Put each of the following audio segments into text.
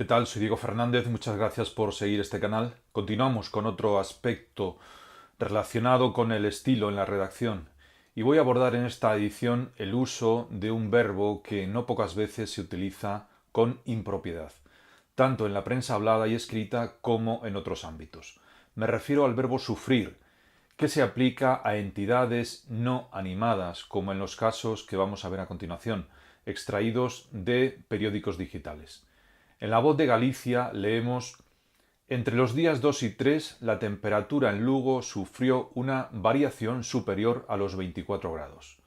¿Qué tal? Soy Diego Fernández, muchas gracias por seguir este canal. Continuamos con otro aspecto relacionado con el estilo en la redacción y voy a abordar en esta edición el uso de un verbo que no pocas veces se utiliza con impropiedad, tanto en la prensa hablada y escrita como en otros ámbitos. Me refiero al verbo sufrir, que se aplica a entidades no animadas, como en los casos que vamos a ver a continuación, extraídos de periódicos digitales. En La Voz de Galicia leemos: entre los días 2 y 3 la temperatura en Lugo sufrió una variación superior a los 24 grados.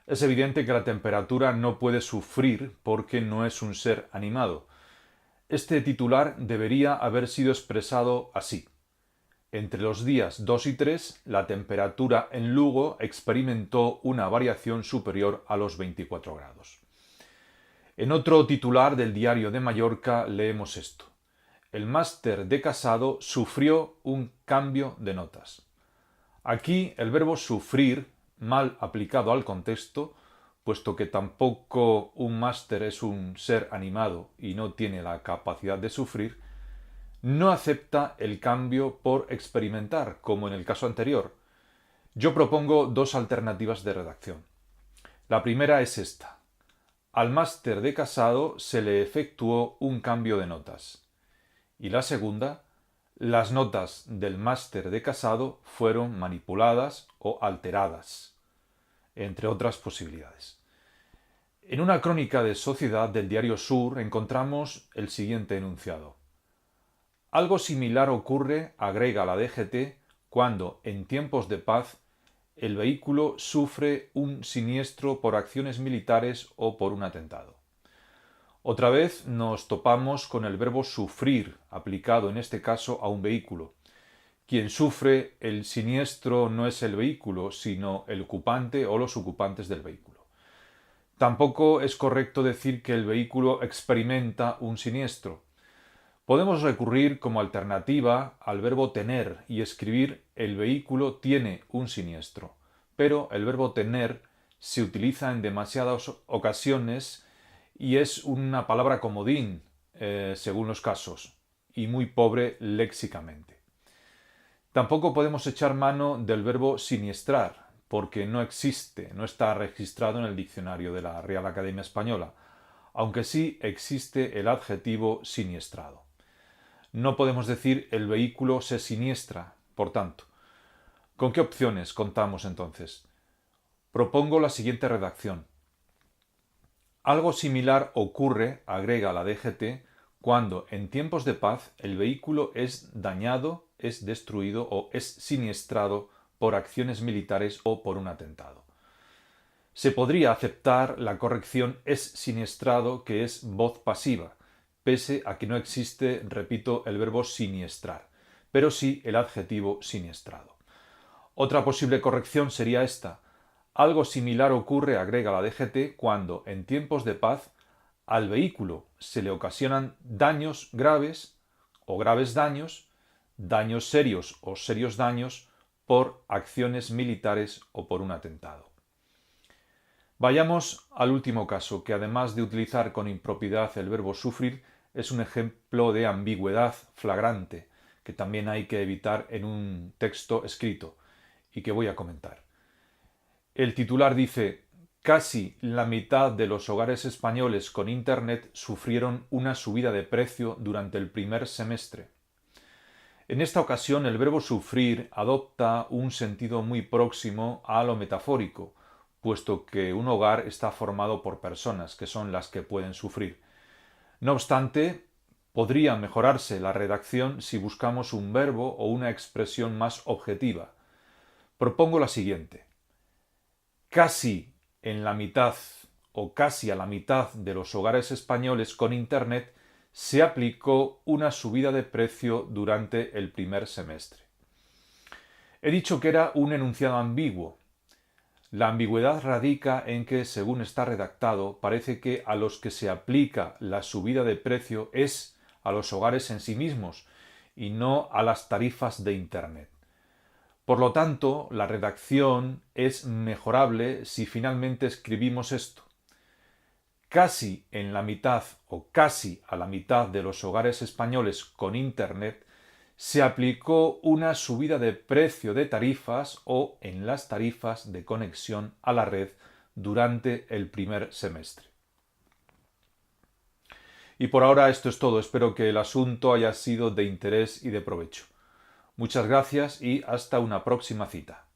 Es evidente que la temperatura no puede sufrir porque no es un ser animado. Este titular debería haber sido expresado así: entre los días 2 y 3 la temperatura en Lugo experimentó una variación superior a los 24 grados. En otro titular del Diario de Mallorca leemos esto: el máster de Casado sufrió un cambio de notas. Aquí el verbo sufrir, mal aplicado al contexto, puesto que tampoco un máster es un ser animado y no tiene la capacidad de sufrir, no acepta el cambio por experimentar, como en el caso anterior. Yo propongo dos alternativas de redacción. La primera es esta: al máster de Casado se le efectuó un cambio de notas. Y la segunda: las notas del máster de Casado fueron manipuladas o alteradas, entre otras posibilidades. En una crónica de Sociedad del diario Sur encontramos el siguiente enunciado: algo similar ocurre, agrega la DGT, cuando, en tiempos de paz, el vehículo sufre un siniestro por acciones militares o por un atentado. Otra vez nos topamos con el verbo sufrir, aplicado en este caso a un vehículo. Quien sufre el siniestro no es el vehículo, sino el ocupante o los ocupantes del vehículo. Tampoco es correcto decir que el vehículo experimenta un siniestro. Podemos recurrir como alternativa al verbo tener y escribir: el vehículo tiene un siniestro. Pero el verbo tener se utiliza en demasiadas ocasiones y es una palabra comodín, según los casos, y muy pobre léxicamente. Tampoco podemos echar mano del verbo siniestrar, porque no existe, no está registrado en el diccionario de la Real Academia Española, aunque sí existe el adjetivo siniestrado. No podemos decir el vehículo se siniestra, por tanto. ¿Con qué opciones contamos entonces? Propongo la siguiente redacción: algo similar ocurre, agrega la DGT, cuando en tiempos de paz el vehículo es dañado, es destruido o es siniestrado por acciones militares o por un atentado. Se podría aceptar la corrección es siniestrado, que es voz pasiva, pese a que no existe, repito, el verbo siniestrar, pero sí el adjetivo siniestrado. Otra posible corrección sería esta: algo similar ocurre, agrega la DGT, cuando en tiempos de paz al vehículo se le ocasionan daños graves o graves daños, daños serios o serios daños por acciones militares o por un atentado. Vayamos al último caso, que además de utilizar con impropiedad el verbo sufrir, es un ejemplo de ambigüedad flagrante que también hay que evitar en un texto escrito y que voy a comentar. El titular dice: casi la mitad de los hogares españoles con Internet sufrieron una subida de precio durante el primer semestre. En esta ocasión el verbo sufrir adopta un sentido muy próximo a lo metafórico, puesto que un hogar está formado por personas, que son las que pueden sufrir. No obstante, podría mejorarse la redacción si buscamos un verbo o una expresión más objetiva. Propongo la siguiente: casi en la mitad o casi a la mitad de los hogares españoles con Internet se aplicó una subida de precio durante el primer semestre. He dicho que era un enunciado ambiguo. La ambigüedad radica en que, según está redactado, parece que a los que se aplica la subida de precio es a los hogares en sí mismos y no a las tarifas de Internet. Por lo tanto, la redacción es mejorable si finalmente escribimos esto: casi en la mitad o casi a la mitad de los hogares españoles con Internet, se aplicó una subida de precio de tarifas o en las tarifas de conexión a la red durante el primer semestre. Y por ahora esto es todo. Espero que el asunto haya sido de interés y de provecho. Muchas gracias y hasta una próxima cita.